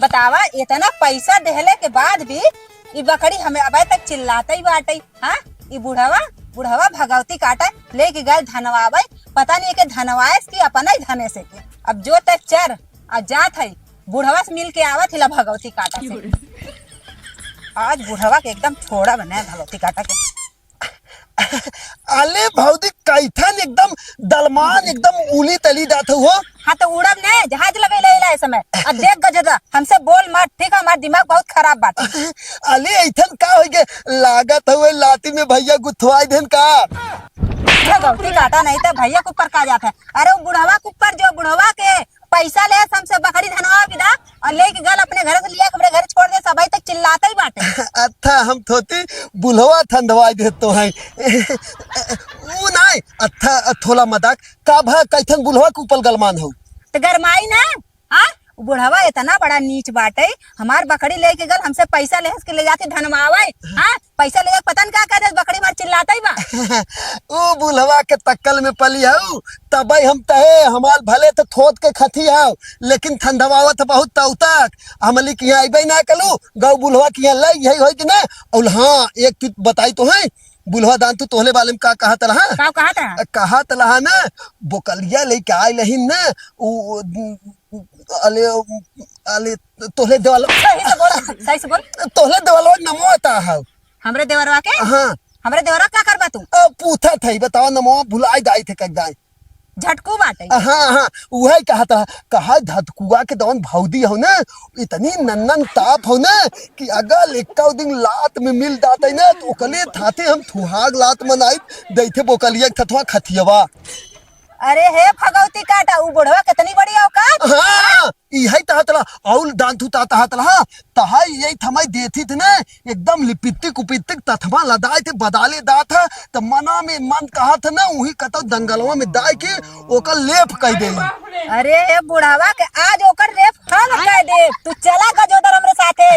बतावा इतना पैसा देहले के बाद भी ई बकरी हमें अबे तक चिल्लाता ही बाटे। हाँ ई बुढ़वा बुढ़वा भगवती काटा लेके गए धनवावे, पता नहीं के धनवाए की अपना ही धने से के। अब जो तक चर अब जात है बुढ़वा से मिल के आवत हिला भगवती काटा से। आज बुढ़वा के एकदम छोड़ा बना भगवती काटा के। अले भौजी कैथन एकदम दलमान एकदम उली तली जात हो। हाँ तो उड़ब ने जहाज लगे ले समय। अब देख गजदा हमसे बोल मत, ठीक है? हमारा दिमाग बहुत खराब बात है। अले ऐथन का हो गे लागत हुए लाती में भैया गुथवाई देन का भगवती काटा नहीं तो भैया के ऊपर का जाता है। अरे वो बुढ़वा के ऊपर जो बुढ़वा के पैसा ले हमसे बकरी धनवा विदा और लेके गल अपने घर से लिया अपने घर छोड़ दे, सब तक चिल्लाता ही बाटे। अच्छा हम थोती बुलवा ठंडवाई देतो है वो नहीं। अच्छा थोड़ा मजाक का भा कैथन बुलवा के ऊपर गलमान हो तो गरमाई ना। हाँ बुढ़वा इतना बड़ा नीच बाटे, हमार बकरी लेके गल हमसे पैसा ले जाते धनवावे। हाँ पैसा ले पता नहीं क्या करे बकरी मार चिल्लाता ही बा। ओ बुलवा के तक्कल में पली हूँ तब हम तहे हमार भले तो थोत के खती हूँ लेकिन ठंडवावत बहुत तव तक हमली की यहाँ अबे ना कलू गौ बुलवा की यहाँ लग यही हो कि ना। और हाँ एक चीज बताई तो है बुलवा दान तू तोहले वाले में का कहा कहा तलहा ना बोकलिया लेके आए लहिन ना अले अले तोहले देवाल सही से बोल तोहले देवाल नमो आता है हमरे देवरवा के। हाँ हमरे देवरवा क्या करबा तू? पूछा थे बताओ नमो भुलाई दाई थे कह जाए झटकू बाटे। हाँ हाँ वही कहा था कहा धतकुआ के दौन भौदी हो ना इतनी नन्नन ताप हो ना कि अगर एक दिन लात में मिल जाता है ना तो ओकले थाते हम थुहाग लात मनाई देते बोकलिया थथवा खथियवा। अरे हे भगवती काटा उ बुढ़वा कितनी बड़ी औकात। हाँ यही तहतला औल दांतु तहतला तहा यही थमाई देती थे ना एकदम लिपितिक उपितिक तथमा लदाए थे बदाले दात है तो मना में मन कहा था ना वही कतो दंगलवा में दाए के ओकर लेप कह दे। अरे हे बुढ़ावा के आज ओकर लेप हम कह दे। तू चला गजोदर हमरे साथे।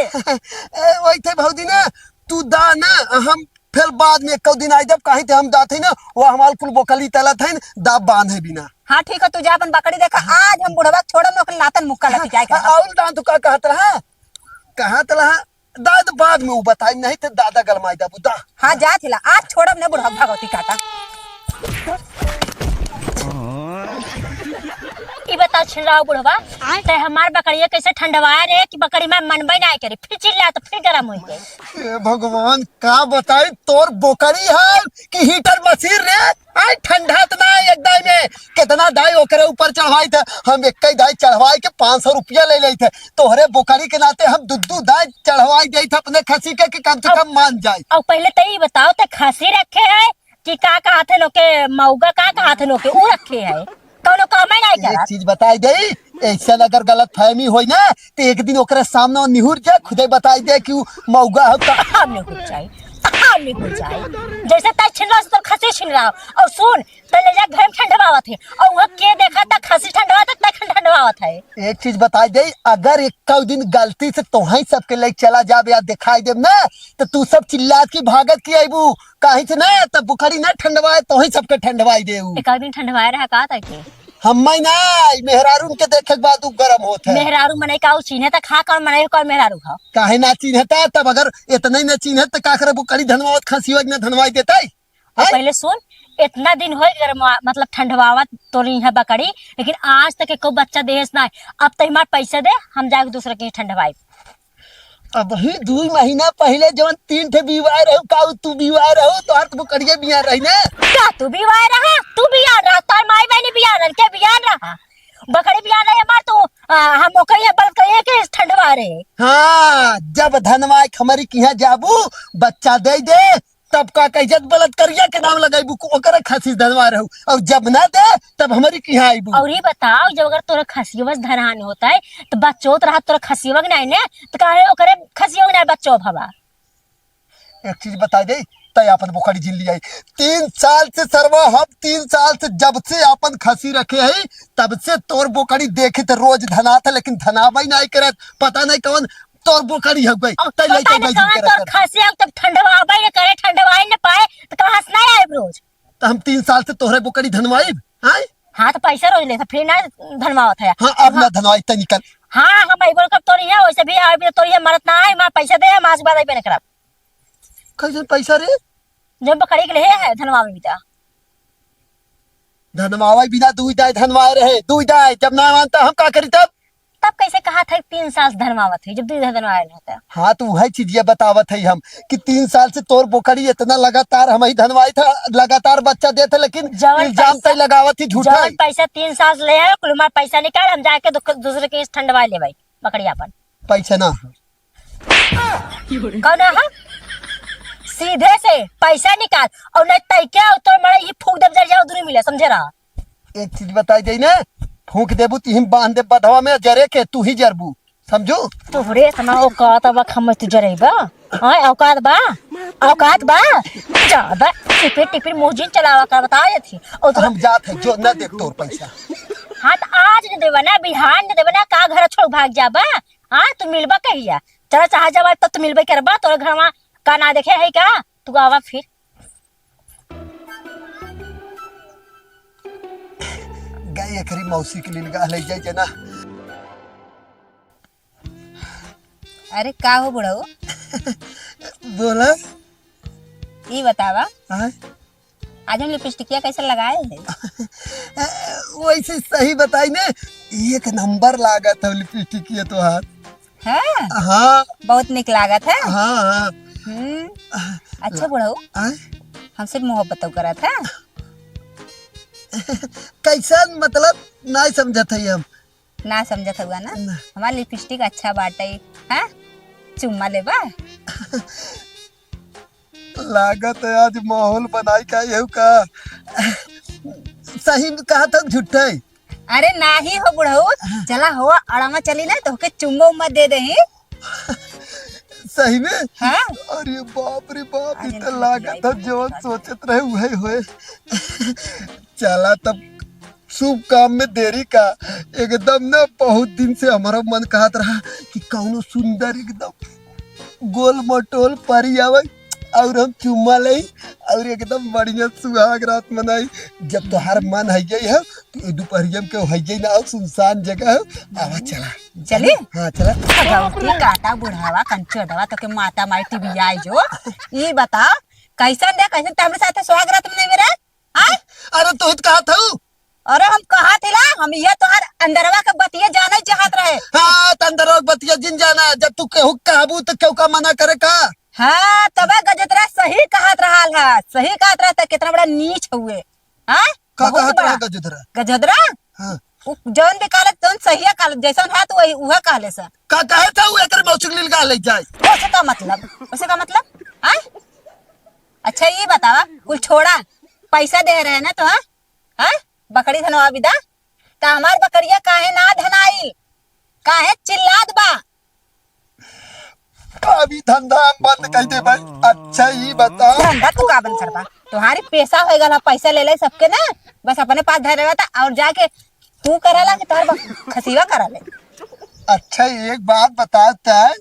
वही थे भौजी ना तू दा ना हम फिर बाद में एक दिन आई जब कहीं थे हम जाते ना वो हमारे कुल बोकली तला थे दाब बांध है बिना। हाँ ठीक है तू जा अपन बकरी देखा। आज हम बुढ़वा छोड़म न लातन मुक्का लगी जाए का। औल दान तू का कहा तला दाद बाद में वो बताई नहीं थे दादा गलमाई दा बुदा। हाँ जा थिला आज छोड़म ने बुढ़वा भगवती काटा। ई बता छिड़ाओ बुढ़वा ते हमार बकरिया कैसे ठंडवाया रे कि बकरी में मनबे ना करे फिर चिल्ला तो फिर गरम हो गई। भगवान का बताई तोर बोकरी है कि हीटर मशीन रे आई ठंडा ना एकदम में कितना दाई ओकरे ऊपर चढ़वाई थे हम एक दाई चढ़वाई के 500 रुपया ले थे तोहरे बोकरी के नाते हम दुद्दू दाई चढ़वाई दे थे अपने खसी के कि कम से कम मान जाए। और पहले तो ये बताओ ते खसी रखे है कि का कहा थे लोग के मऊगा का कहा थे लोग के ऊ रखे है कौनो काम नहीं करा। एक चीज बताई दे ऐसा अगर गलत फहमी होई ना तो एक दिन ओकरे सामने निहुर जा खुदे बताई दे कि मऊगा हो हम नहीं कुछ चाहिए हम नहीं कुछ चाहिए जैसे तय छिन रहा तो खसी छिन रहा और सुन तो ले जा घर में ठंडवावत है और वह के देखा था खसी ठंडवाता तय ठंडवावत है। एक चीज बताई दे अगर एक दिन गलती से तोहाई सबके ले चला जाबे या दिखाई देब ना तो तू सब चिल्लात की भागत की आईबू कहीं से ना तब बुखारी ना ठंडवाए तोहाई सबके ठंडवाई देऊ। एक दिन ठंडवाए रहा का था के हम ना मेहरारू के देखे के बाद गरम होता है। मेहरारू मने का चिन्हे त खा कर मने कर मेहरारू खा काहे ना चिन्हता तब अगर इतना ही ना चिन्हत तो का करे बुकड़ी धनवावत खसी ना धनवाई देता है। पहले सुन इतना दिन हो गरम मतलब ठंडवावत तो नहीं है बकरी लेकिन आज तक एको बच्चा देहस ना। अब तो हमारे पैसे दे हम जाके दूसरे के ठंडवाई। अब ही 2 महीना पहले जवन 3 ठे बीवाए रहू का तू बीवाए रहू तो हर बुकड़िए बिया रही ना क्या तू बीवाए रहा तू बिया रहा तार माई बहनी बिया रहा के बिया रहा बकरी बिया रहा हमार तो हम ओकरिया बल के के ठंडवा रहे। हाँ जब धनवाई खमरी की यहाँ जाबू बच्चा दे दे तब का इज्जत बलत करिया के नाम लगाई बुक ओकरे खसी धनवा रहू और जब ना दे तब हमारी की यहाँ आईबू। और ये बताओ जब अगर तोरा खसियो बस धरान होता है तो बच्चों तो रहा तोरा खसियो नहीं ने तो काहे ओकरे खसियो नहीं बच्चों भवा। एक चीज बता दे तय अपन बुखारी जिन लिया 3 साल से सरवा हम 3 साल से जब से अपन खसी रखे है तब से तोर बोकड़ी देखे तो रोज धना था लेकिन धनाबाई नहीं करत पता नहीं कौन तोर बोकड़ी हो गई तय लेके गई तोर खसी तब ठंडवाबाई ने करे ठंडवाई न पाए तो कहां से नहीं आए रोज तो हम 3 साल से तोहरे बोकड़ी धनवाई हां हाँ तो पैसा रोज ले फिर ना धनवावत है। हाँ अब ना धनवाई तय निकल हाँ हम आई बोल कर तोरी है वैसे भी आई भी तोरी है मरत ना है मां पैसा दे मां से बात आई पे करब कैसे पैसा रे? जब बकरी के लिए है धनवा में बिता धनवावे बिना दुई दाय धनवाए रहे, दुई दाय जब ना मानता हम का करी तब? तब कैसे कहा था 3 साल से धनवावत है जब 2 धनवा रहता हाँ तो वही चीज ये बतावत है हम कि 3 साल से तोर बोकड़ी इतना लगातार हम ही धनवाई था, लगातार बच्चा देते, लेकिन जवन इल्जाम पैसा- तय लगावत ही झूठा है। जब पैसा 3 साल से ले है कुल मार पैसा निकाल हम जाके दूसरे के ठंडवा ले भाई बकरी अपन पैसा ना कौन है सीधे से पैसा निकाल और नहीं तय क्या तो मरे ये फूक दब जाओ दूरी मिले समझे रहा। एक चीज बताई दे ना, फूंक देबू ती हम बांध दे बधवा में जरे के तू ही जरबू, समझो? तोहरे समा औकात बा खमत जरेबा हां औकात बा ज्यादा टिपे टिपे मोजिन चलावा कर बता रही थी और तो हम जात है जो न देख तोर पैसा। हां तो आज न देबा ना बिहान न देबा ना का घर छोड़ भाग जाबा। हां तू मिलबा कहिया चला चाह जाबा तो तू मिलबे करबा तोर घर में का ना देखे है का तू आवा फिर गए एकरी मौसी के लिए गा ले जाए ना। अरे का हो बुढ़ऊ, बोला ये बतावा हाँ? आज हम लिपस्टिकिया कैसे लगाए है? वैसे सही बताई ने, एक नंबर लागत है लिपस्टिक ये तो हाथ। हाँ हाँ बहुत निक लागत है। हाँ हाँ अच्छा बुढ़ऊ हाँ? हमसे मोहब्बत करा था कैसा मतलब नहीं समझत है हम। ना समझत हुआ ना ना। हमार लिपस्टिक अच्छा बाटे हाँ चुम्मा लेबा। लागत है आज माहौल बनाई का ये का सही में कहा था झूठा है। अरे ना ही हो बुढ़ऊ, चला हो अड़ामा चली ना तो के चुम्मा उम्मा दे दे ही। सही में हाँ अरे बाप रे बाप, आज इतना इनकी लागत है लड़ाई जो सोचत रहे हुए हुए चला तब शुभ काम में देरी का। एकदम ना बहुत दिन से हमारा मन कहत रहा कि कौनो सुंदर एकदम गोल मटोल परी आवे और हम चुम्मा ले और एकदम बढ़िया सुहाग रात मनाई। जब तोहार मन है गई है तो दोपहरिया में क्यों है गई ना और सुनसान जगह है, आवा चला चली हाँ चला। भगवती काटा बुढ़ावा कंचो दवा तो के माता माई टीवी आई जो ये बता कैसन दे कैसन तमरे साथे सुहाग रात में नहीं मेरे हाँ? अरे तो हित कहा था अरे हम कहा थिला हम ये तोहार अंदरवा के बतिया जाने चाहत रहे। हाँ तंदरोग बतिया जिन जाना, जब तू केहू कहबू तो केहू का मना करे का। हाँ तबे गजतरा सही कहत रहल है, सही कहत रहता कितना बड़ा नीच हुए हाँ का बहुत कहत बड़ा रहा गजदरा? गजदरा हाँ जौन भी काले तौन सही काले जैसन है तो वही उहा काले सा। का कहे था वो एकर मौसुक लील गा ले जाए। उसे का मतलब हाँ? अच्छा ये बतावा कुल छोड़ा पैसा दे रहे ना तो हाँ बकरी धनवा विदा तो हमार बकरिया काहे ना धनाई काहे चिल्लात बा। अभी धंधा हम बंद कर दे भाई। अच्छा ही बता धंधा तू का बंद करबा तुम्हारी पैसा हो गला पैसा ले ले सबके ना बस अपने पास धर रहता और जाके तू कराला कि तोहर खसीवा करा ले। अच्छा एक बात बताता है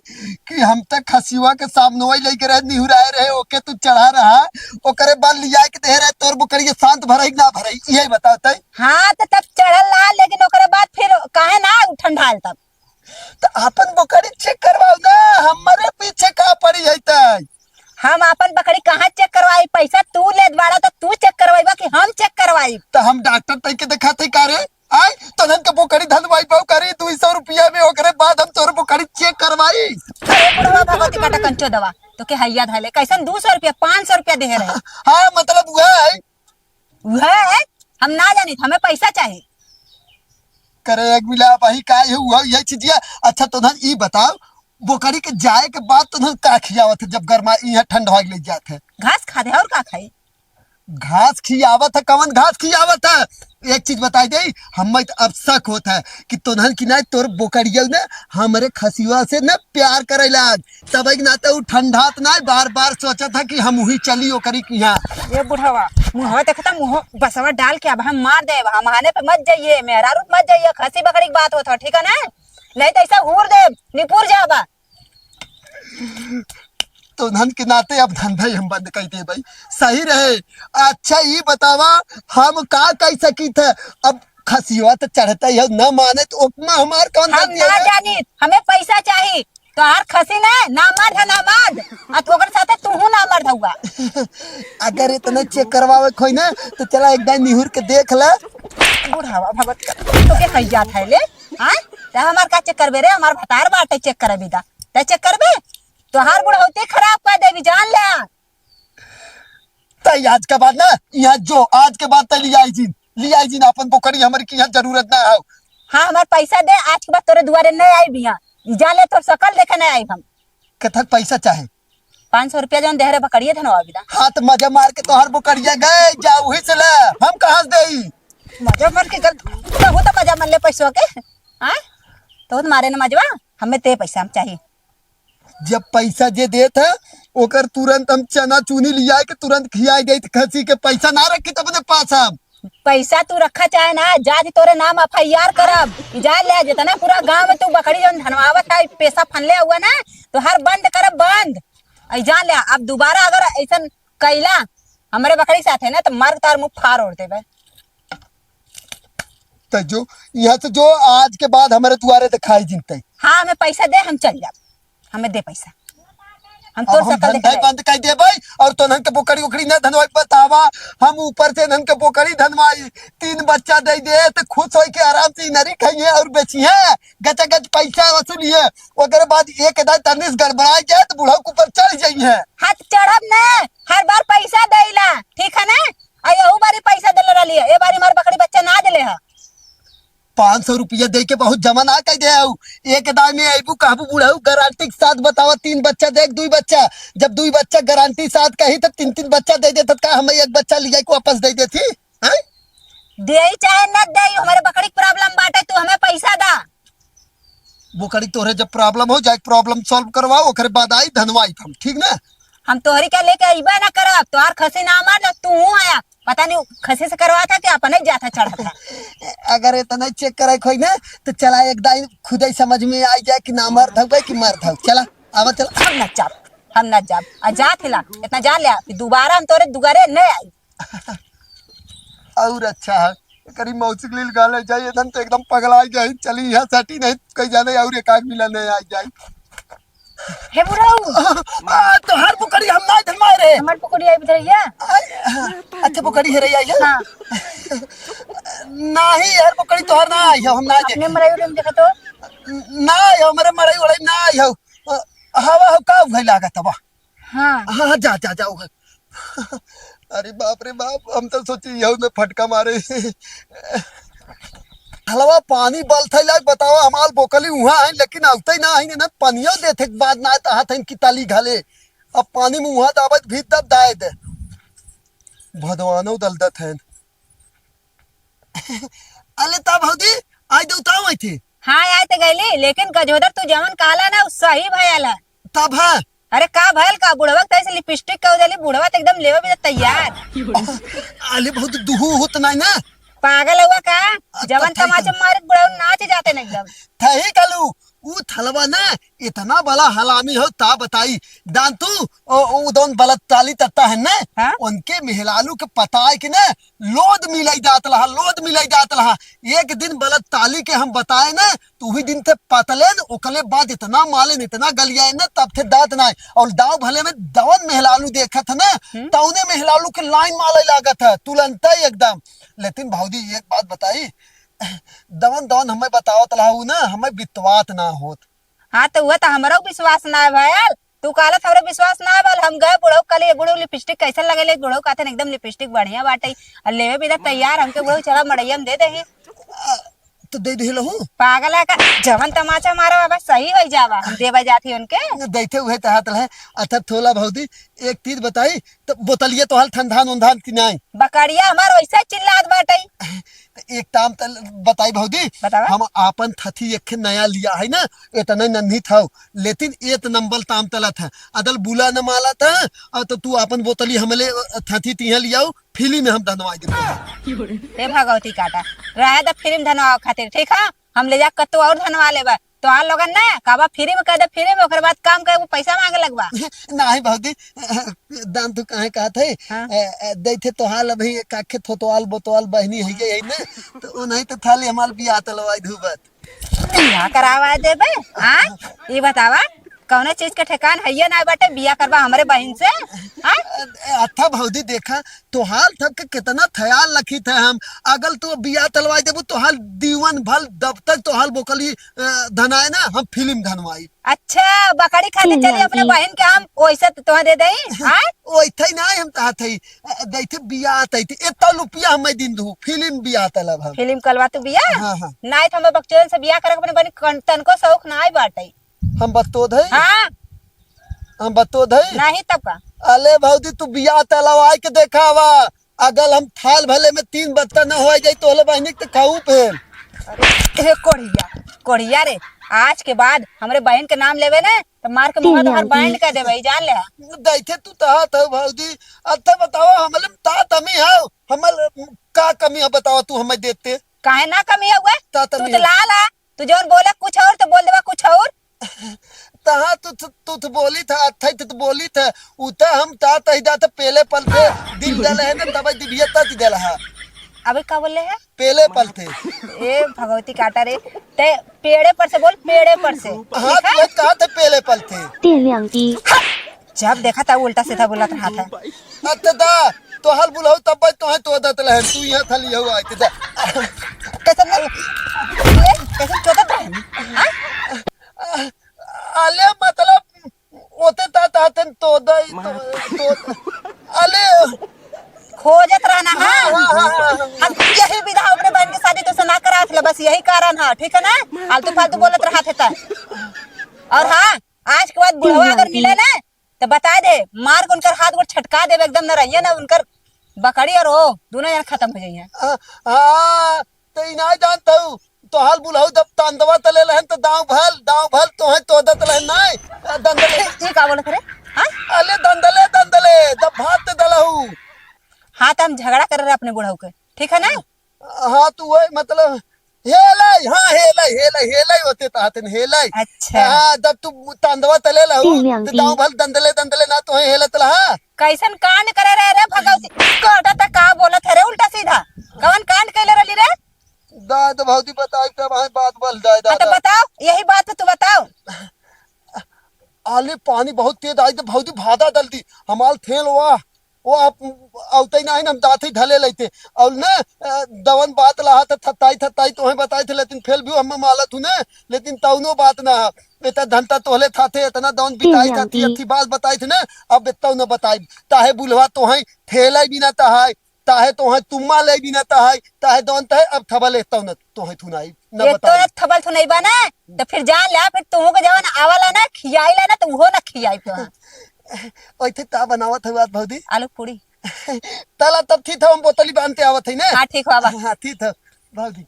कि हम तक खसिवा के सामने वही लेके रहे निहुराए रहे ओके तू चढ़ा रहा ओकरे बाद लिया के दे रहे तोर बुकरी शांत भरई ना भरई यही बताता है। हाँ तो तब चढ़ल ला लेकिन ओकरे बाद फिर काहे ना ठंडाल तब तो अपन बुकरी चेक करवाओ ना, हमारे पीछे का पड़ी है तय। हम अपन बकरी कहाँ चेक करवाई पैसा तू ले बाड़ा तो तू चेक करवाईबा कि हम चेक करवाई। तो हम डॉक्टर तय के दिखाते का रे आय तो धन के बुकरी धनवाई पाऊ करी 200 रुपया में ओकरे बाद हम तोर बुकरी चेक करवाई। अरे बुढ़वा भगवती काटा कंचो दवा तो के हैया धले कैसन 200 रुपया 500 रुपया दे रहे हाँ मतलब वह है वह हम ना जानी हमें पैसा चाहिए। करे एक मिला वही का है हुआ यही चीजिया। अच्छा तो धन ई बताओ बुकरी के जाए के बाद तो धन का खियावत है जब गर्मा यहाँ ठंडा ले जाते है? घास खा दे और का खाई घास खियावत है, कवन घास खियावत है? एक चीज बताई दे हमें अब शक होता है कि तोहन की ना तोर बोकरिया ने हमारे खसिवा से न प्यार करे लाग तब ना तो ठंडात ना बार बार सोचा था कि हम वही चली ओकरी की यहाँ। ये बुढ़वा मुँह देखता मुँह बसवा डाल के अब हम मार दे हम आने पे मत जाइए मेरा रूप मत जाइए खसी बकरी की बात होता ठीक है ना नहीं तो ऐसा हूर दे निपुर जाबा। तो धन के नाते अब धंधा ही हम बंद कर दे भाई सही रहे। अच्छा ये बतावा हम का कह सकी थे अब खसिया तो चढ़ता ही हो, न माने तो उपमा हमार कौन हम गलती ना है? जानी, हमें पैसा चाहिए। तो हर खसी ना नामर्द है नामर्द, आ तो ओकर साथे तू हूं नामर्द हुआ। अगर इतना चेक करवावे खोई ना तो चला एक बार निहुर के देख ले। बुढ़ावा भगत का तो के कही जात है ले। हां ते हमार का चेक करबे रे, हमार भतार बाटे चेक करबी दा ते चेक करबे तो हर बुढ़ौती खराब कर देबी, जान ले। तई आज के बाद ना यहाँ जो आज के बाद तई लियाई जी अपन पोखरी हमारी की यहाँ जरूरत ना हो। हाँ हमार पैसा दे, आज के बाद तोरे दुआरे नहीं आई बिया, जान ले तो शकल देखे नहीं आई हम। कथक पैसा चाहे 500 रुपया जौन देहरे बकरिए धनवा बिदा। हाँ तो मजा मार के तोहर पोखरिया गए जा वही से ले, हम कहाँ से देई? मजा मार के गल तो मजा मन ले पैसों के। हां तो मारे न मजवा, हमें ते पैसा हम चाहिए। जब पैसा जे देत है ओकर तुरंत हम चना चूनी लिया के तुरंत खियाई गई खसी के पैसा ना रखी तो अपने पास हम। पैसा तू रखा चाहे ना, जाति तोरे नाम FIR करब, जा ले जितना पूरा गांव में तू बकरी जौन धनवावत है पैसा फनले हुआ ना तो हर बंद करब, बंद। आई जान ले अब दोबारा अगर ऐसा कैला हमारे बकरी साथ है ना तो मार तार मुंह फाड़ ओढ़ देबे। तो जो यहाँ से जो आज के बाद हमारे दुआरे दिखाई जिनते हाँ हमें पैसा दे, हम चल जाब, हमें दे पैसा, हम अब तोर हम शकल धंधा देखे। बंद कर दे भाई। और तो नन के पोखरी उखड़ी ना धनवाई बतावा, हम ऊपर से नन के पोखरी धनवाई 3 बच्चा दे दे तो खुश हो के आराम से नरी खाइए और बेचिए, गचा गच पैसा वसूलिए। ओकर बाद एक दाई तनिस गड़बड़ा जाए तो बूढ़ा के ऊपर चढ़ जाइए। हाथ चढ़ब ना, हर बार पैसा देला, ठीक है ना? अयो बारी पैसा देले रहली, ए बारी हमार बकरी बच्चा ना देले है। 500 रुपया दे के बहुत जमा ना कह दे एक दाई में अबू कहबू बुढ़ाऊ गारंटी के साथ बतावा 3 बच्चा देख 2 बच्चा, जब 2 बच्चा गारंटी साथ कही तो 3 बच्चा दे देता का हमें 1 बच्चा लिया को वापस दे देती हैं? दे चाहे न दे, हमारे बकरी के प्रॉब्लम बाटे, तू हमें पैसा दा। बोकड़ी तोरे जब प्रॉब्लम हो जाए प्रॉब्लम सॉल्व करवाओ ओकरे बाद आई धनवाई हम, ठीक ना? हम तोहरी क्या लेके अइबे ना करब, तोहार खसी ना मार ना तू आया, पता नहीं खसी से करवा था कि अपने जाता चढ़ा था। अगर इतना चेक करे खोई ना तो चला एक दाई खुद ही समझ में आ जाए कि ना मर था कि मर था। चला आवा चला। हम न जाब आ जात हिला इतना जान लिया कि दोबारा हम तोरे दुगारे नहीं आई। और अच्छा है करी मौसी के लिए गाले जाइए धन तो एकदम पगला जाए, चली यहाँ सटी नहीं कहीं जाने और एक आग मिला नहीं आ जाए। हे बुढ़ऊ तो हर बुकड़ी हम ना धनवाए रे, हमार पकड़ी आई भैया। अच्छा बुकड़ी है रही है हाँ नहीं यार बुकड़ी तो हर ना आई हो, हम ना अपने मराई में देखा तो ना आई हो मेरे मड़ई उड़ई ना आई हो। हवा हो का भई लागत बा। हाँ हाँ जा जा जाओ। अरे बाप रे बाप, हम तो सोची यही में फटका मारे। हलवा पानी बल थे लाग बताओ हमाल बोकली वहाँ है लेकिन आवते ना है ना पानियो देथे के बाद ना तो हाथ की ताली घाले, अब पानी में वहाँ दावत भी तब दाए दे भदवानो दलदत है। अले तब हौदी आई दो ताऊ आई थी। हाँ आए तो गईली, लेकिन गजोदर तू जवन काला ना सही भयल है। तब है अरे का भयल का बुढ़वा तैसे लिपस्टिक का उदेली, बुढ़वा तो एकदम लेवे भी तैयार। अले बहुत दुहू होत नहीं ना, पागल हुआ का, जवन तमाचा मारे बुढ़वा नाच जाते ना एकदम। थही कलू ऊ थलवा ना इतना बड़ा हलामी हो ता बताई दान तू ऊ दोन बलत ताली तत्ता है ना हाँ? उनके मेहलालू के पता है कि ना लोद मिलाई जात लहा, लोद मिलाई जात लहा। एक दिन बलत ताली के हम बताए ना तो वही दिन थे पतले ओकले बाद इतना माले इतना गलियाए ना तब थे दांत ना और दाव भले में दवन मेहलालू देखा था ना तौने मेहलालू के लाइन माले लागत है तुरंत एकदम। लेकिन भाऊजी एक बात बताई दवन दवन हमें बताओ तलाऊ ना हमें विश्वास ना होत। हाँ तो हुआ तो हमारा विश्वास ना है भयल, तू काला था विश्वास ना है। हम गए बुढ़ऊ कल बुढ़ऊ लिपस्टिक कैसे लगे, बुढ़ऊ कहते एकदम लिपस्टिक बढ़िया बाटे और लेवे भी तैयार, हमके बुढ़ऊ चला मड़ैया में दे देंगे तो दे दे लहू पागल है का, जवन तमाचा मारा बाबा सही हो जावा, हम देवा जाती उनके देखे हुए तहात है। अच्छा थोला भौदी एक चीज बताई तो बोतलिए तो हाल ठंडान उंधान की नहीं बकरिया हमार वैसा चिल्लात बाटे। एक काम तल बताई भौदी बतावा। हम आपन थथी एक नया लिया है ना इतना नन्ही था लेकिन एक नंबर ताम तला था अदल बुला न माला था और तो तू अपन बोतली हमले थथी तिहा लियाओ फिली में हम धनवा दे भगवती काटा रहे तो फिल्म धनवा खातिर ठीक है, हम ले जा कत्तो और धनवा लेबा, तो आ लोगन ना काबा फ्री में कह दे, फ्री में ओकर बाद काम करे वो पैसा मांगे लगवा। नहीं भौजी दाम तू काहे कहा थे हाँ। दैथे तो हाल अभी काखे थोतवाल बोतवाल बहनी है गई ना तो नहीं तो थाली हमार बियाह तलवाई धुबत बिया करावा देबे। हाँ ये बतावा कौन चीज के ठेकान है ना बाटे बिया करवा हमारे बहन से। हाँ अच्छा भौजी देखा तो हाल तक के कितना ख्याल रखी थे हम, अगर तू बियाह तलवाई देबू तो हाल दीवन भल दफ्तर तो हाल बोकली धनाए ना हम फिल्म धनवाई। अच्छा बकरी खाते चली अपने बहन के हम वैसे तो दे दई। हाँ ओइथे नहीं हम ता थई दैथे बियाह तई एता रुपया हम दिन दू फिल्म बियाह तलब हम फिल्म कलवा तू बिया। हाँ हाँ नहीं तो हम बकचोदन से बिया करे अपने बहन तनको शौक ना बाटे। हम बतो धई हाँ हम बतो धई नहीं तब का अले भौजी तू बियाह तलवाई के देखावा, अगर हम थाल भले में 3 बत्ता न हो जाई तो हले बहनी के कहू फेर। अरे कोढ़िया कोढ़िया रे आज के बाद हमरे बहन के नाम लेवे ना तो मार के मुंह तोहर बैंड कर देबे जान ले। दैथे तू ता था भौजी अच्छा बताओ हमले ता तमी हो हमल का कमी है बताओ तू हमें देते काहे ना कमी हुआ ता तू तमी तो लाल आ तू जोन बोला कुछ और तो बोल देबा कुछ और। तहा तू तो बोली था अच्छा तो बोली था उता हम ता तही जाते पहले पल थे दिल दले है ना तब दिव्यता दी देला है अबे का बोले है पहले पल थे। ए भगवती काटा रे ते पेड़े पर से बोल पेड़े पर से। हाँ तू कहा थे पहले पल थे जब देखा था उल्टा सीधा बोला था हाथ है। अच्छा दा तो हल बुलाओ तब तो है तो दत लहन तू यहाँ खाली हो आई दा कैसे चोदत है। हाँ? अले मतलब ओते ता तातन तो दई तो अले खोजत रहना। हाँ हम यही विधा अपने बहन की शादी तो से ना करा थे बस यही कारण है ठीक है ना फालतू फालतू बोलत रहा थे और हाँ आज के बाद बुढ़वा अगर मिले ना तो बता दे मार के उनकर हाथ गोड़ छटका देवे एकदम न रहिए ना उनकर बकरी और वो दोनों जन खत्म हो जाइए। हाँ तो इनाय जानता हूँ तो हाल बुलाओ जब तांदवा तले लहन तो दाव भल तो है तो दत लहन नहीं दंदले ये का बोलत रे। हाँ अले दंदले जब भात दलहू हाँ तो हम झगड़ा कर रहे अपने बुढ़ऊ के ठीक है ना। हाँ तू वही मतलब हेलाई हाँ हेलाई होते तातन हेलाई। अच्छा हाँ जब तू तांदवा तले लहू तो दाव भल दंदले ना तो है हेलत लहा कैसन कांड करे रहे रे भगवती कोटा तक का बोलत है रे उल्टा सीधा कौन कांड कैले रही रे। दाद भौजी बताई तब हमें बात बोल जाए हाँ तो बताओ यही बात पे तू बताओ। आले पानी बहुत तेज आई तो भौजी भादा डल दी हमाल थेल वो आप औते ना हम दाथे ढले लेते और ना दवन बात लहा तो थताई तो हमें बताई थे लेकिन फेल भी हम मालत हूं ना लेकिन तौनो बात ना बेटा धनता तोहले थाते इतना दवन बिताई थाती अच्छी बात बताई थी ना अब बेटा न बताई ताहे बुलवा तो है थेला भी ना ताहे तो है तुम्मा ले भी ना ताहे दवन ताहे अब थबा लेता हूं ना तो है थुनाई ना ये बताई तो थबल तो नहीं बना तो फिर जान ले फिर तुम के जवन आवाला ना खियाईला ना तो वो ना खियाई तो ओइथे ता बनावत है बात भौजी आलू पूरी तला तब थी था हम बोतली बांधते आवत है ना। हाँ ठीक हुआ हाँ थी था भौजी